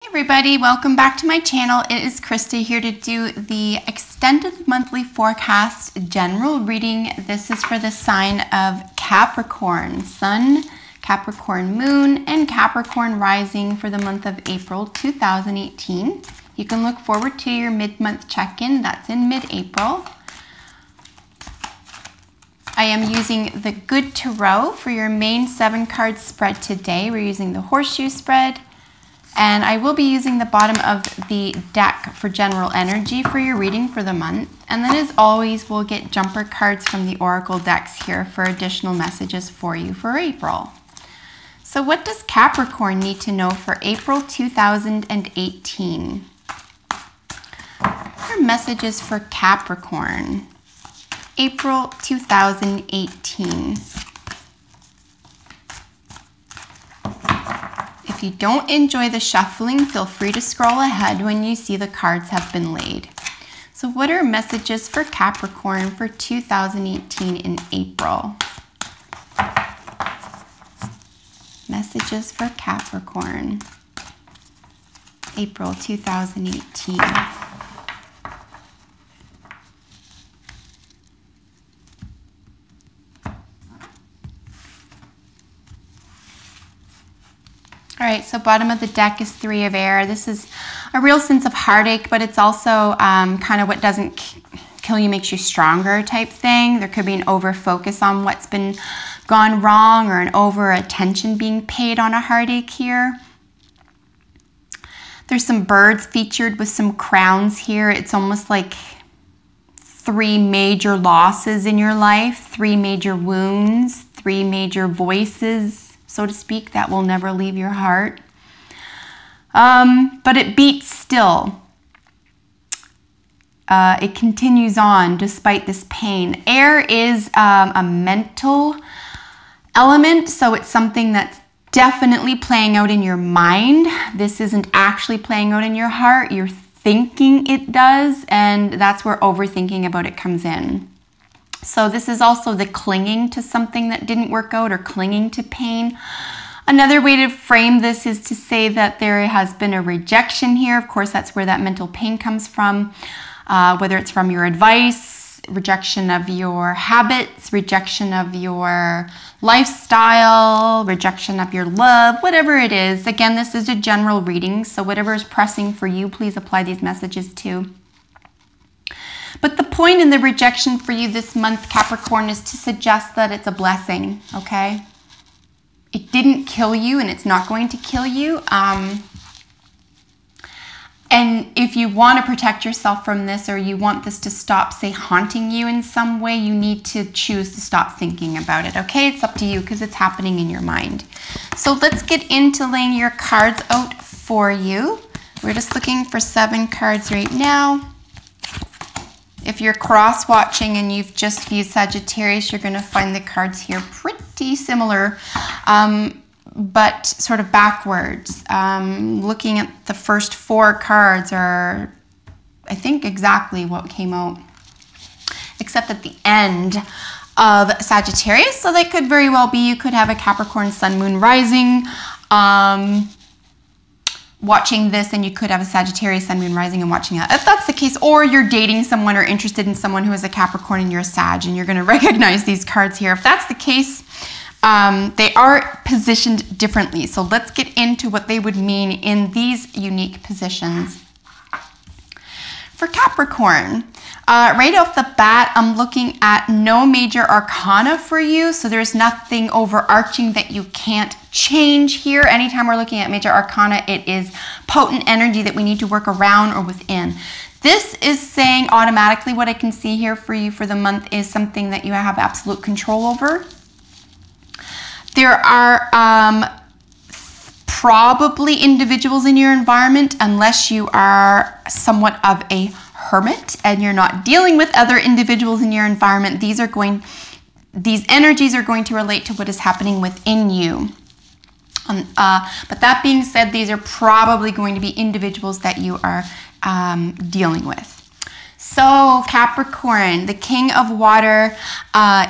Everybody, welcome back to my channel. It is Krista here to do the extended monthly forecast general reading. This is for the sign of Capricorn, Sun, Capricorn Moon, and Capricorn Rising for the month of April 2018. You can look forward to your mid-month check-in. That's in mid-April. I am using the Good Tarot for your main 7-card spread today. We're using the horseshoe spread. And I will be using the bottom of the deck for general energy for your reading for the month. And then as always, we'll get jumper cards from the Oracle decks here for additional messages for you for April. So what does Capricorn need to know for April 2018? What are messages for Capricorn? April 2018. If you don't enjoy the shuffling, feel free to scroll ahead when you see the cards have been laid. So what are messages for Capricorn for 2018 in April? Messages for Capricorn, April 2018. All right, so bottom of the deck is 3 of air. This is a real sense of heartache, but it's also kind of what doesn't kill you makes you stronger type thing. There could be an over focus on what's been gone wrong or an over attention being paid on a heartache here. There's some birds featured with some crowns here. It's almost like 3 major losses in your life, 3 major wounds, 3 major voices, so to speak, that will never leave your heart. But it beats still. It continues on despite this pain. Air is a mental element, so it's something that's definitely playing out in your mind. This isn't actually playing out in your heart. You're thinking it does, and that's where overthinking about it comes in. So this is also the clinging to something that didn't work out or clinging to pain. Another way to frame this is to say that there has been a rejection here. Of course, that's where that mental pain comes from, whether it's from your advice, rejection of your habits, rejection of your lifestyle, rejection of your love, whatever it is. Again, this is a general reading, so whatever is pressing for you, please apply these messages to. But the point in the rejection for you this month, Capricorn, is to suggest that it's a blessing, okay? It didn't kill you and it's not going to kill you. And if you want to protect yourself from this or you want this to stop, say, haunting you in some way, you need to choose to stop thinking about it, okay? It's up to you because it's happening in your mind. So let's get into laying your cards out for you. We're just looking for 7 cards right now. If you're cross-watching and you've just viewed Sagittarius, you're going to find the cards here pretty similar, but sort of backwards. Looking at the first 4 cards are, I think, exactly what came out, except at the end of Sagittarius. So they could very well be, you could have a Capricorn Sun, Moon, Rising, watching this, and you could have a Sagittarius Sun, Moon, Rising and watching that. If that's the case, or you're dating someone or interested in someone who is a Capricorn and you're a Sag, and you're going to recognize these cards here. If that's the case, they are positioned differently. So let's get into what they would mean in these unique positions. For Capricorn, right off the bat, I'm looking at no major arcana for you. So there's nothing overarching that you can't change here. Anytime we're looking at major arcana, it is potent energy that we need to work around or within. This is saying automatically what I can see here for you for the month is something that you have absolute control over. There are probably individuals in your environment, unless you are somewhat of a hermit and you're not dealing with other individuals in your environment, these energies are going to relate to what is happening within you. But that being said, these are probably going to be individuals that you are dealing with. So Capricorn, the King of Water,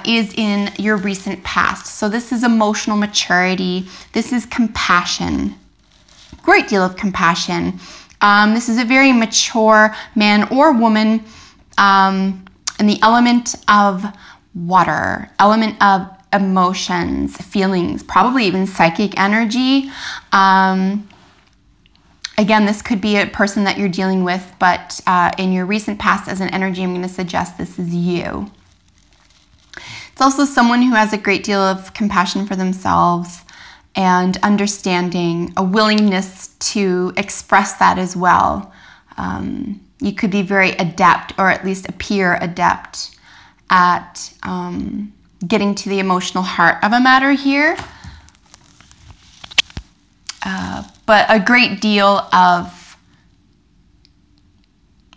is in your recent past. So this is emotional maturity. This is compassion. great deal of compassion. This is a very mature man or woman in the element of water, element of emotions, feelings, probably even psychic energy. Again, this could be a person that you're dealing with, but in your recent past as an energy, I'm going to suggest this is you. It's also someone who has a great deal of compassion for themselves and understanding, a willingness to express that as well. You could be very adept, or at least appear adept, at getting to the emotional heart of a matter here. But a great deal of,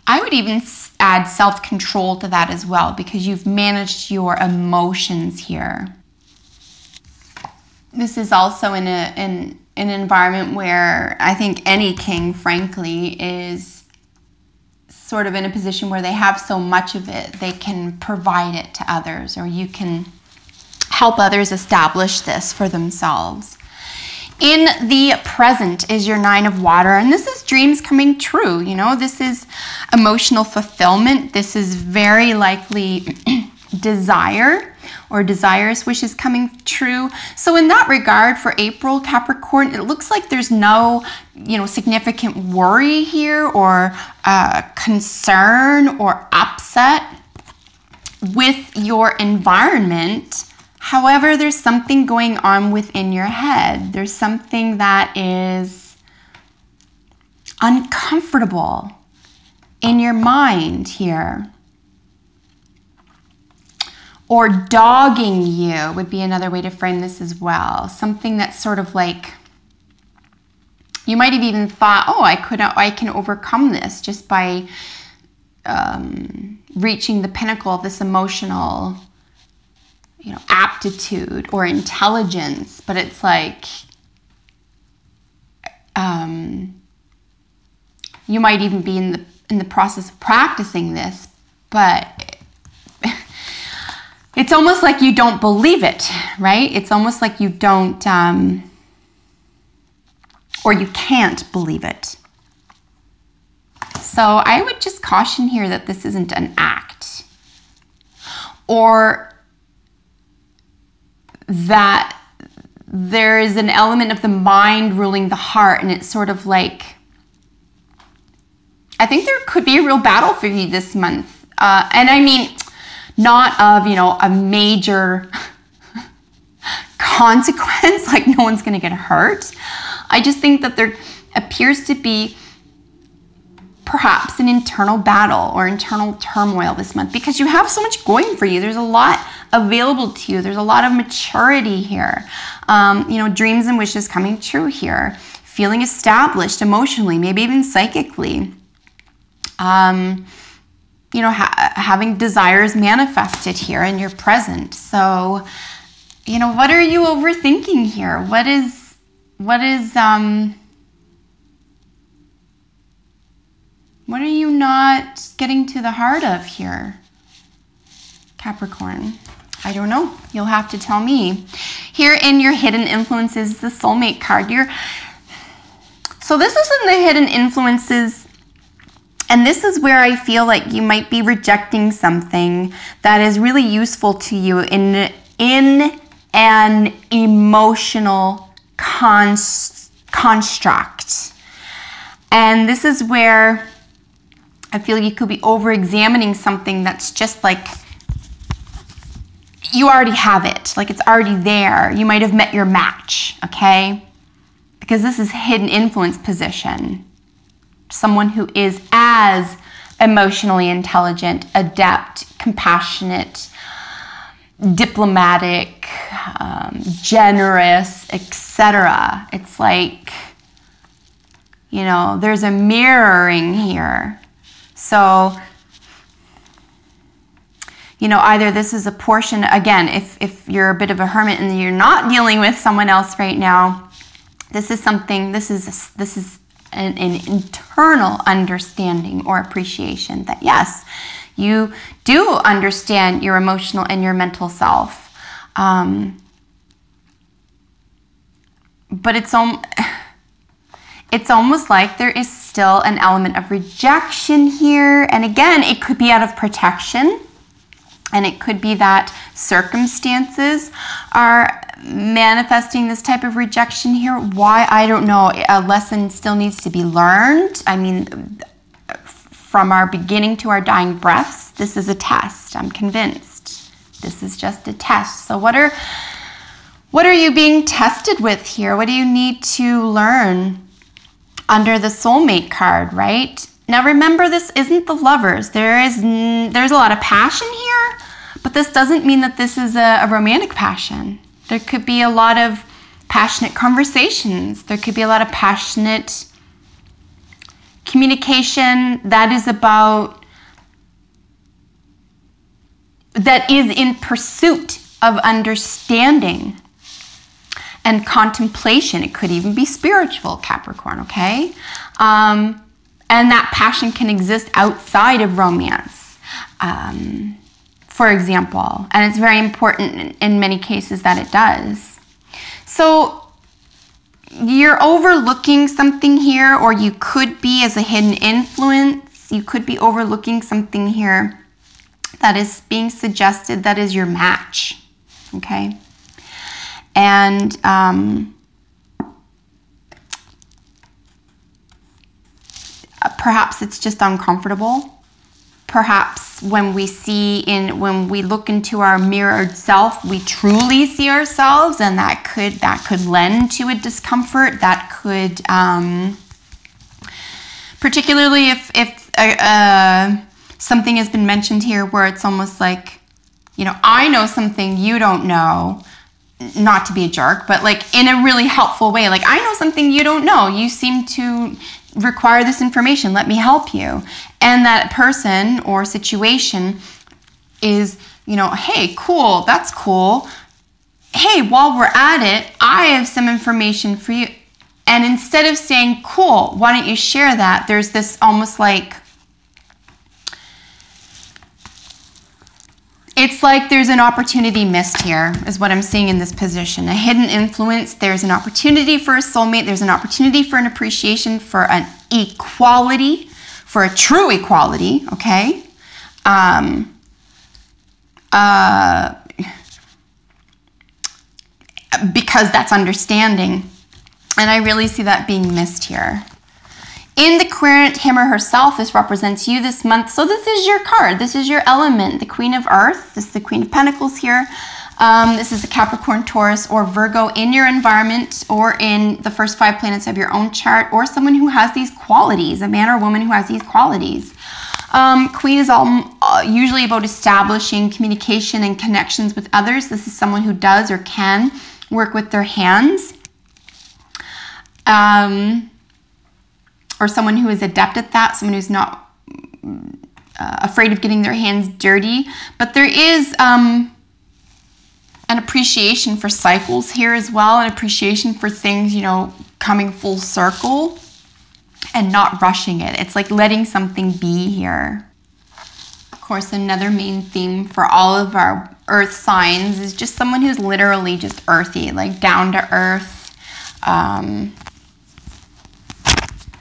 I would even add self-control to that as well, because you've managed your emotions here. This is also in an environment where I think any king, frankly, is sort of in a position where they have so much of it, they can provide it to others, or you can help others establish this for themselves. In the present is your 9 of water, and this is dreams coming true. You know, this is emotional fulfillment. This is very likely desire or desires, wishes coming true. So in that regard, for April, Capricorn, it looks like there's no, significant worry here or concern or upset with your environment. However, there's something going on within your head. There's something that is uncomfortable in your mind here. Or dogging you would be another way to frame this as well. Something that's sort of like, you might have even thought, oh, I can overcome this just by reaching the pinnacle of this emotional aptitude or intelligence, but it's like you might even be in the process of practicing this, but it's almost like you don't believe it, right? It's almost like you don't, or you can't believe it. So I would just caution here that this isn't an act, or that there is an element of the mind ruling the heart, and it's sort of like, I think there could be a real battle for you this month. And I mean, not of, a major consequence, like no one's going to get hurt. I just think that there appears to be perhaps an internal battle or internal turmoil this month, because you have so much going for you. There's a lot available to you. There's a lot of maturity here. Dreams and wishes coming true here. Feeling established emotionally, maybe even psychically. Having desires manifested here in your present. So, what are you overthinking here? What are you not getting to the heart of here, Capricorn? I don't know. You'll have to tell me. Here in your hidden influences, the soulmate card. So this is in the hidden influences, and this is where I feel like you might be rejecting something that is really useful to you in an emotional construct. And this is where I feel you could be over-examining something that's just like, you already have it. Like it's already there. You might have met your match, okay? Because this is hidden influence position. Someone who is as emotionally intelligent, adept, compassionate, diplomatic, generous, etc. It's like, there's a mirroring here. So, either this is a portion, again, if you're a bit of a hermit and you're not dealing with someone else right now, this is an internal understanding or appreciation that, yes, you do understand your emotional and your mental self. But it's almost like there is still an element of rejection here. And again, it could be out of protection. And it could be that circumstances are manifesting this type of rejection here. Why? I don't know. A lesson still needs to be learned. I mean, from our beginning to our dying breaths, this is a test. I'm convinced. This is just a test. So what are you being tested with here? What do you need to learn under the soulmate card, right? Now remember, this isn't the Lovers. There's a lot of passion here, but this doesn't mean that this is a romantic passion. There could be a lot of passionate conversations. There could be a lot of passionate communication that is in pursuit of understanding and contemplation. It could even be spiritual, Capricorn, okay? And that passion can exist outside of romance, for example. And it's very important in many cases that it does. So you're overlooking something here, or you could be, as a hidden influence, you could be overlooking something here that is being suggested that is your match, okay? And perhaps it's just uncomfortable. Perhaps when we look into our mirrored self, we truly see ourselves, and that could lend to a discomfort. That could, particularly if something has been mentioned here where it's almost like, you know, I know something you don't know. Not to be a jerk, but like in a really helpful way. Like, I know something you don't know. You seem to require this information. Let me help you. And that person or situation is, you know, hey, cool, that's cool. Hey, while we're at it, I have some information for you. And instead of saying, cool, why don't you share that? There's this almost like, it's like there's an opportunity missed here, is what I'm seeing in this position. A hidden influence, there's an opportunity for a soulmate, there's an opportunity for an appreciation, for an equality, for a true equality, okay? Because that's understanding. And I really see that being missed here. In the querent, him or herself, this represents you this month. So this is your card. This is your element, the Queen of Earth. This is the Queen of Pentacles here. This is a Capricorn, Taurus, or Virgo in your environment, or in the first 5 planets of your own chart, or someone who has these qualities, a man or woman who has these qualities. Queen is usually about establishing communication and connections with others. This is someone who does or can work with their hands. Or someone who is adept at that, someone who's not afraid of getting their hands dirty. But there is an appreciation for cycles here as well, an appreciation for things, you know, coming full circle and not rushing it. It's like letting something be here. Of course, another main theme for all of our earth signs is just someone who's literally just earthy, like down to earth.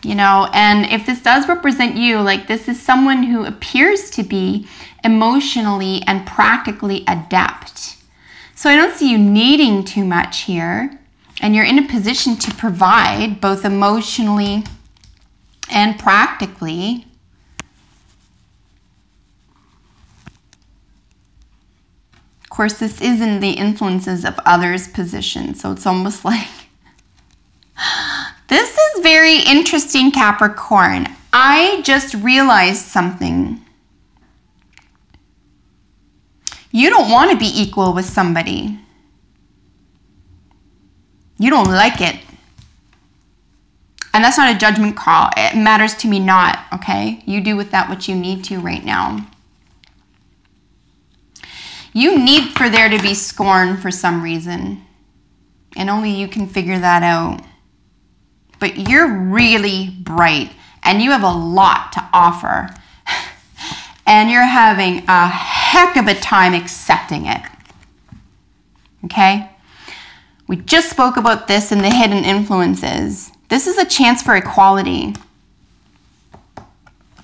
You know, and if this does represent you, like this is someone who appears to be emotionally and practically adept. So I don't see you needing too much here, and you're in a position to provide both emotionally and practically. Of course, this is in the influences of others' position, so it's almost like this is very interesting, Capricorn. I just realized something. You don't want to be equal with somebody. You don't like it. And that's not a judgment call. It matters to me not, okay? You do with that what you need to right now. You need for there to be scorn for some reason. And only you can figure that out. But you're really bright and you have a lot to offer. And you're having a heck of a time accepting it. Okay? We just spoke about this in the hidden influences. This is a chance for equality.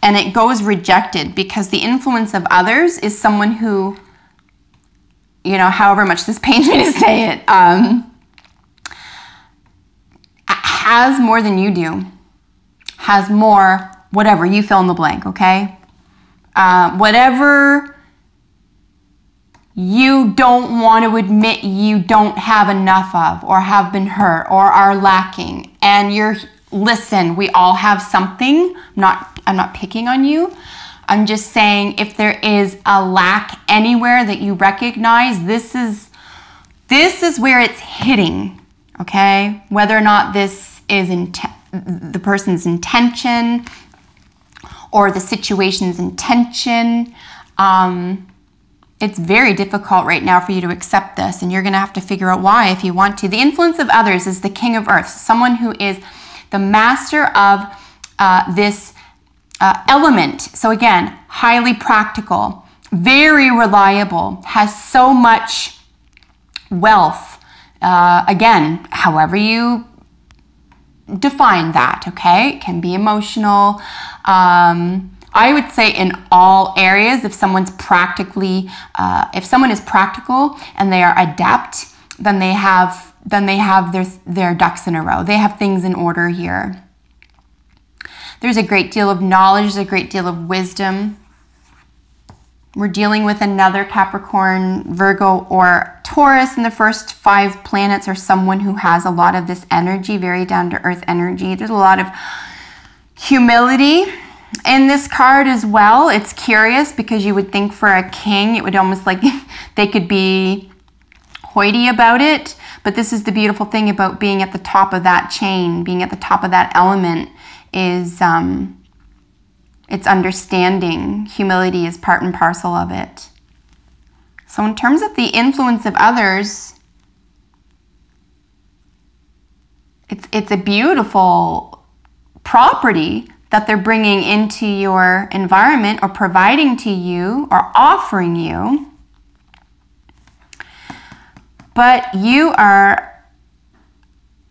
And it goes rejected because the influence of others is someone who, you know, however much this pains me to say it, has more than you do. Has more, whatever, you fill in the blank, okay? Whatever you don't want to admit you don't have enough of, or have been hurt, or are lacking. And listen, we all have something. I'm not picking on you. I'm just saying, if there is a lack anywhere that you recognize, this is where it's hitting, okay? Whether or not this is the person's intention or the situation's intention, it's very difficult right now for you to accept this, and you're going to have to figure out why if you want to. The influence of others is the king of earth, someone who is the master of this element. So again, highly practical, very reliable, has so much wealth. Again, however you define that, okay? It can be emotional. I would say in all areas, if someone is practical and they are adept, then they have their ducks in a row. They have things in order here. There's a great deal of knowledge, a great deal of wisdom. We're dealing with another Capricorn, Virgo, or Taurus, and the first 5 planets are someone who has a lot of this energy, very down-to-earth energy. There's a lot of humility in this card as well. It's curious because you would think for a king, it would almost like they could be hoity about it. But this is the beautiful thing about being at the top of that chain, being at the top of that element, is it's understanding. Humility is part and parcel of it. So in terms of the influence of others, it's a beautiful property that they're bringing into your environment, or providing to you, or offering you. But you are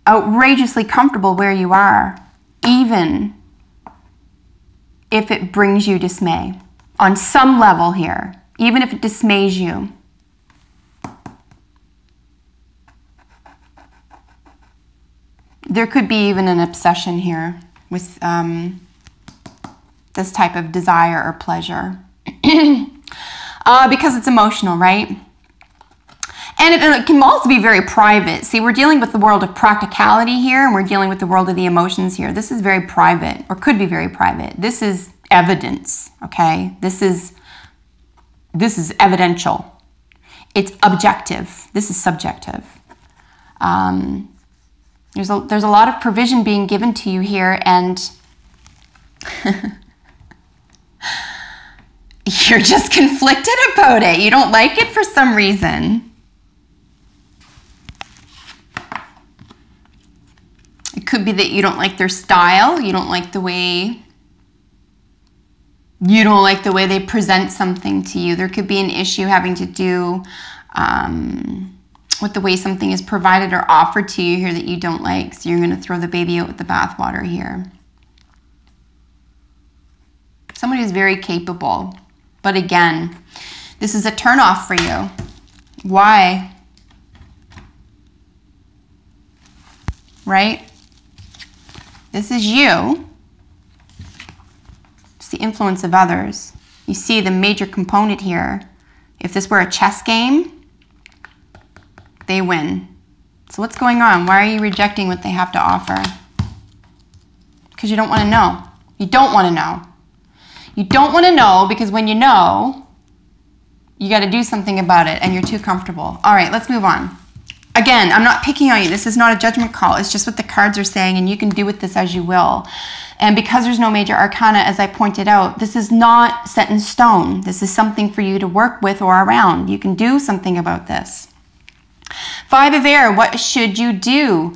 outrageously comfortable where you are, even if it brings you dismay on some level here, even if it dismays you. There could be even an obsession here with this type of desire or pleasure because it's emotional, right? And it can also be very private. See, we're dealing with the world of practicality here, and we're dealing with the world of the emotions here. This is very private, or could be very private. This is evidence, okay? This is evidential. It's objective. This is subjective. There's a lot of provision being given to you here, and you're just conflicted about it. You don't like it for some reason. It could be that you don't like their style. You don't like the way they present something to you. There could be an issue having to do with the way something is provided or offered to you here that you don't like. So you're going to throw the baby out with the bathwater here. Somebody who's very capable. But again, this is a turnoff for you. Why? Right? This is you. It's the influence of others. You see the major component here. If this were a chess game, they win. So what's going on? Why are you rejecting what they have to offer? Because you don't want to know. You don't want to know. You don't want to know because when you know, you got to do something about it and you're too comfortable. All right, let's move on. Again, I'm not picking on you. This is not a judgment call. It's just what the cards are saying, and you can do with this as you will. And because there's no major arcana, as I pointed out, this is not set in stone. This is something for you to work with or around. You can do something about this. 5 of air, what should you do?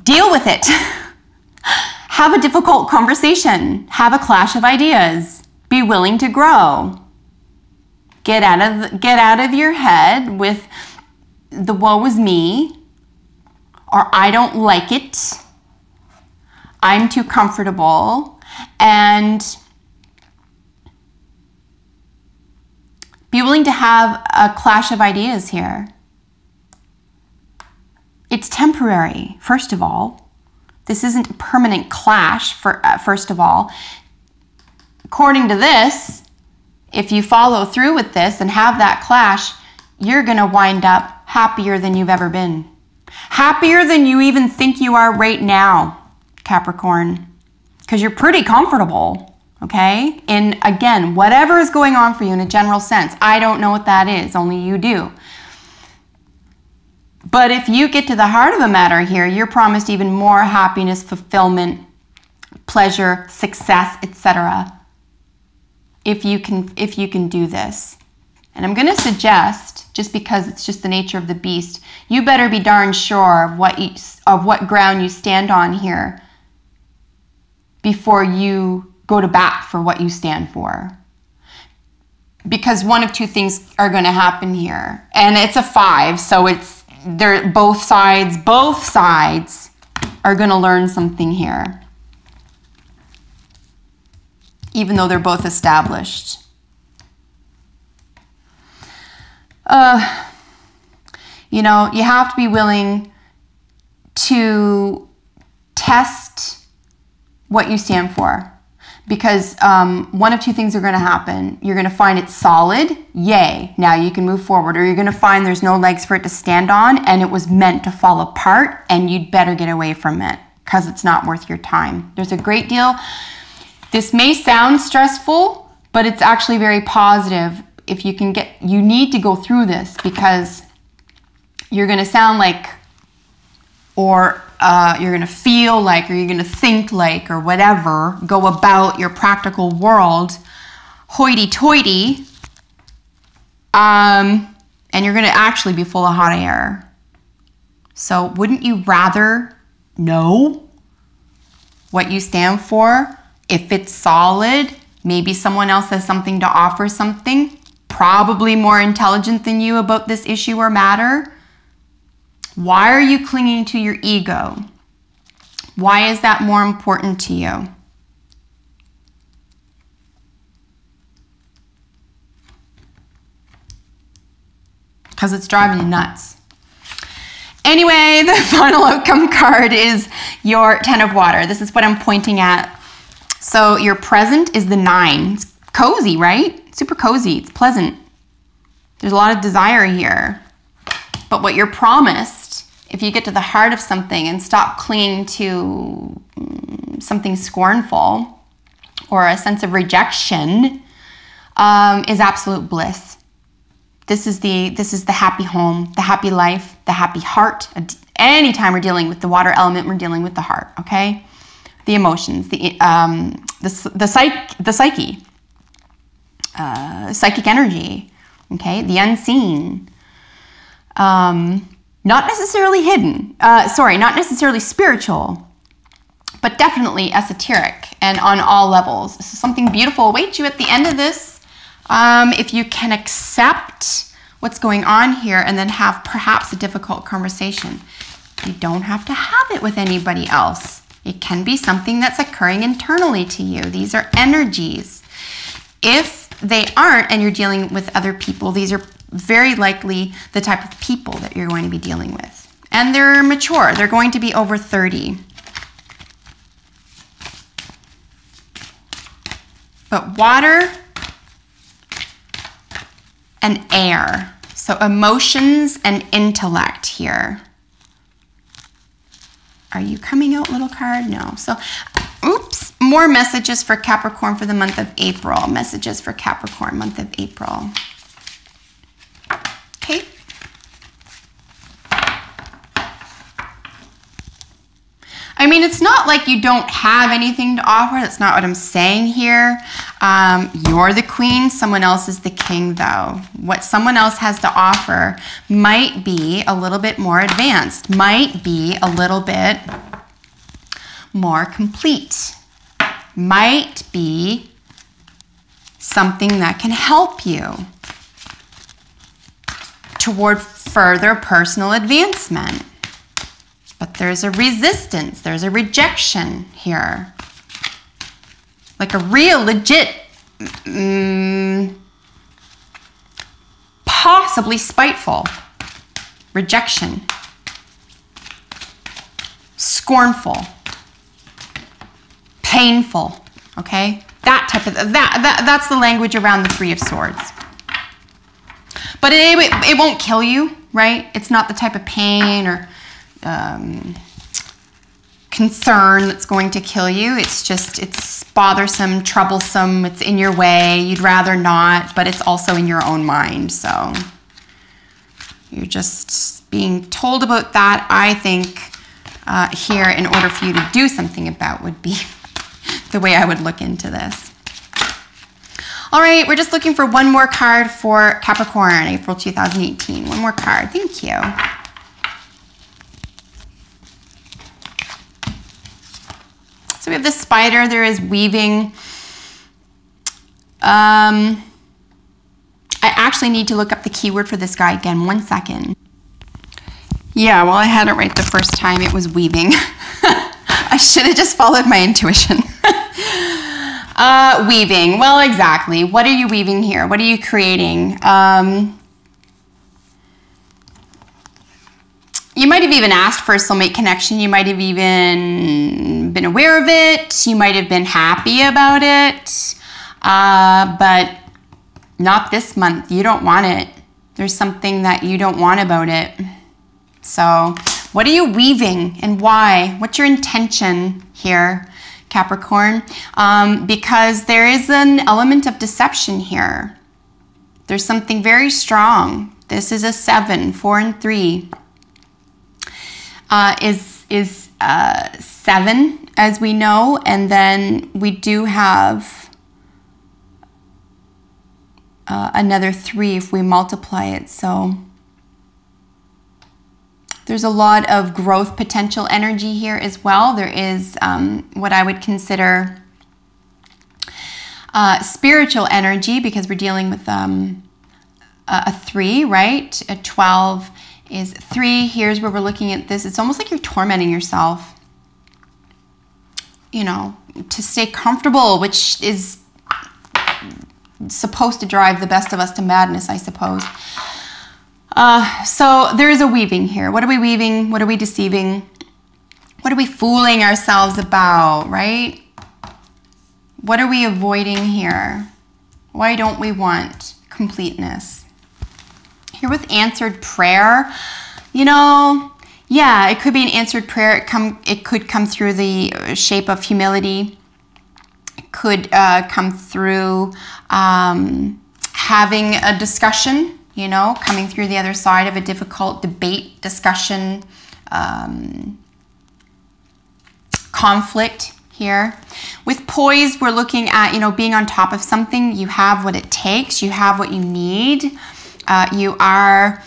Deal with it. Have a difficult conversation. Have a clash of ideas. Be willing to grow. Get out of your head with the woe is me, or I don't like it, I'm too comfortable, and be willing to have a clash of ideas here. It's temporary, first of all. This isn't a permanent clash, first of all. According to this, if you follow through with this and have that clash, you're going to wind up happier than you've ever been. Happier than you even think you are right now, Capricorn. Because you're pretty comfortable, okay? And again, whatever is going on for you in a general sense, I don't know what that is, only you do. But if you get to the heart of the matter here, you're promised even more happiness, fulfillment, pleasure, success, etc. If you can do this. And I'm going to suggest, just because it's just the nature of the beast, you better be darn sure of what ground you stand on here before you go to bat for what you stand for. Because one of two things are going to happen here. And it's a 5, so both sides are going to learn something here. Even though they're both established. You know, you have to be willing to test what you stand for. Because one of two things are going to happen. You're going to find it solid, yay, now you can move forward. Or you're going to find there's no legs for it to stand on and it was meant to fall apart and you'd better get away from it because it's not worth your time. There's a great deal. This may sound stressful, but it's actually very positive. If you can you need to go through this because you're going to sound like, or you're going to feel like, or you're going to think like, or whatever, go about your practical world hoity-toity, and you're going to actually be full of hot air. So wouldn't you rather know what you stand for? If it's solid, maybe someone else has something to offer something, probably more intelligent than you about this issue or matter. Why are you clinging to your ego? Why is that more important to you? Because it's driving you nuts. Anyway, the final outcome card is your 10 of water. This is what I'm pointing at. So your present is the 9. It's cozy, right? Super cozy. It's pleasant. There's a lot of desire here. But what you're promised, if you get to the heart of something and stop clinging to something scornful or a sense of rejection, is absolute bliss. This is the happy home, the happy life, the happy heart. Anytime we're dealing with the water element, we're dealing with the heart, okay? The emotions, the psyche, psychic energy, okay? The unseen. Not necessarily hidden, not necessarily spiritual, but definitely esoteric and on all levels. So something beautiful awaits you at the end of this. If you can accept what's going on here and then have perhaps a difficult conversation. You don't have to have it with anybody else. It can be something that's occurring internally to you. These are energies. If they aren't and you're dealing with other people, these are very likely the type of people that you're going to be dealing with. And they're mature. They're going to be over 30. But water and air. So emotions and intellect here. Are you coming out, little card? No. So, oops. More messages for Capricorn for the month of April. Messages for Capricorn, month of April. Okay. I mean, it's not like you don't have anything to offer. That's not what I'm saying here. You're the queen. Someone else is the king, though. What someone else has to offer might be a little bit more advanced, might be a little bit more complete, might be something that can help you toward further personal advancement. But there's a resistance, there's a rejection here. Like a real, legit, possibly spiteful rejection. Scornful. Painful. Okay? That type of, that's the language around the Three of Swords. But it won't kill you, right? It's not the type of pain or concern that's going to kill you. It's just, it's bothersome, troublesome, it's in your way. You'd rather not, but it's also in your own mind. So you're just being told about that, I think, here in order for you to do something about would be the way I would look into this. All right, we're just looking for one more card for Capricorn, April 2018. One more card. Thank you. So we have the spider. There is weaving. I actually need to look up the keyword for this guy again. 1 second. Yeah, well, I had it right the first time. It was weaving. I should have just followed my intuition. Weaving. Well, exactly. What are you weaving here? What are you creating? You might have even asked for a soulmate connection. You might have even been aware of it. You might have been happy about it. But not this month. You don't want it. There's something that you don't want about it. So what are you weaving and why? What's your intention here, Capricorn? Because there is an element of deception here. There's something very strong. This is a 7, 4 and 3. Is 7, as we know, and then we do have another 3 if we multiply it. So there's a lot of growth potential energy here as well. There is what I would consider spiritual energy, because we're dealing with a 3, right? A 12 is 3. Here's where we're looking at this. It's almost like you're tormenting yourself, you know, to stay comfortable, which is supposed to drive the best of us to madness, I suppose. So there is a weaving here. What are we weaving? What are we deceiving? What are we fooling ourselves about, right? What are we avoiding here? Why don't we want completeness? Here with answered prayer, you know, yeah, it could be an answered prayer. It could come through the shape of humility. It could come through having a discussion, you know, coming through the other side of a difficult debate, discussion, conflict here. With poise, we're looking at, you know, being on top of something. You have what it takes. You have what you need. You are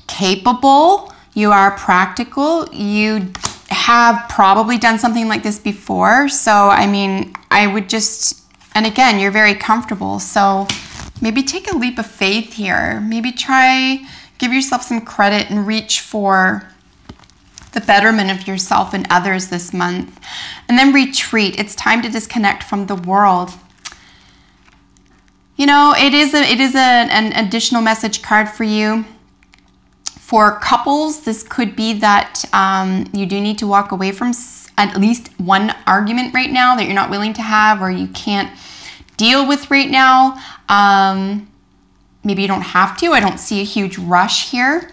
capable. You are practical. You have probably done something like this before. So, I mean, I would just, and again, you're very comfortable. So maybe take a leap of faith here. Maybe give yourself some credit and reach for the betterment of yourself and others this month. And then retreat. It's time to disconnect from the world. You know, it is an additional message card for you. For couples, this could be that you do need to walk away from at least one argument right now that you're not willing to have or you can't deal with right now. Maybe you don't have to. I don't see a huge rush here.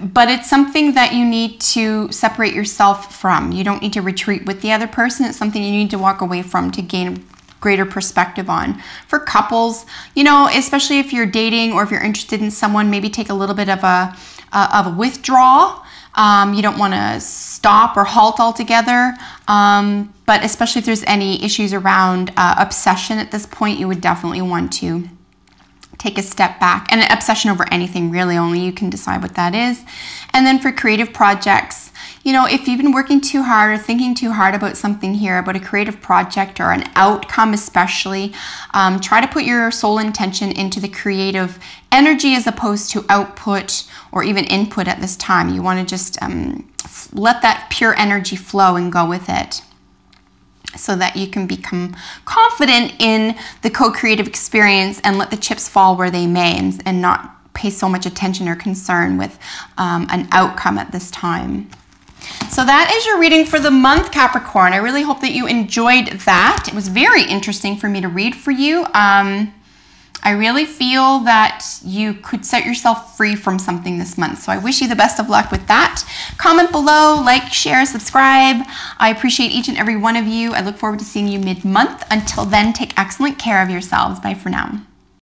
But it's something that you need to separate yourself from. You don't need to retreat with the other person. It's something you need to walk away from to gain greater perspective on. For couples, you know, especially if you're dating or if you're interested in someone, maybe take a little bit of a withdrawal. You don't want to stop or halt altogether, but especially if there's any issues around obsession at this point, you would definitely want to take a step back. And an obsession over anything, really, only you can decide what that is. And then for creative projects, You know, if you've been working too hard or thinking too hard about something here, about a creative project or an outcome especially, try to put your sole intention into the creative energy as opposed to output or even input at this time. You want to just let that pure energy flow and go with it, so that you can become confident in the co-creative experience and let the chips fall where they may, and not pay so much attention or concern with an outcome at this time. So that is your reading for the month, Capricorn. I really hope that you enjoyed that. It was very interesting for me to read for you. I really feel that you could set yourself free from something this month. So I wish you the best of luck with that. Comment below, like, share, subscribe. I appreciate each and every one of you. I look forward to seeing you mid-month. Until then, take excellent care of yourselves. Bye for now.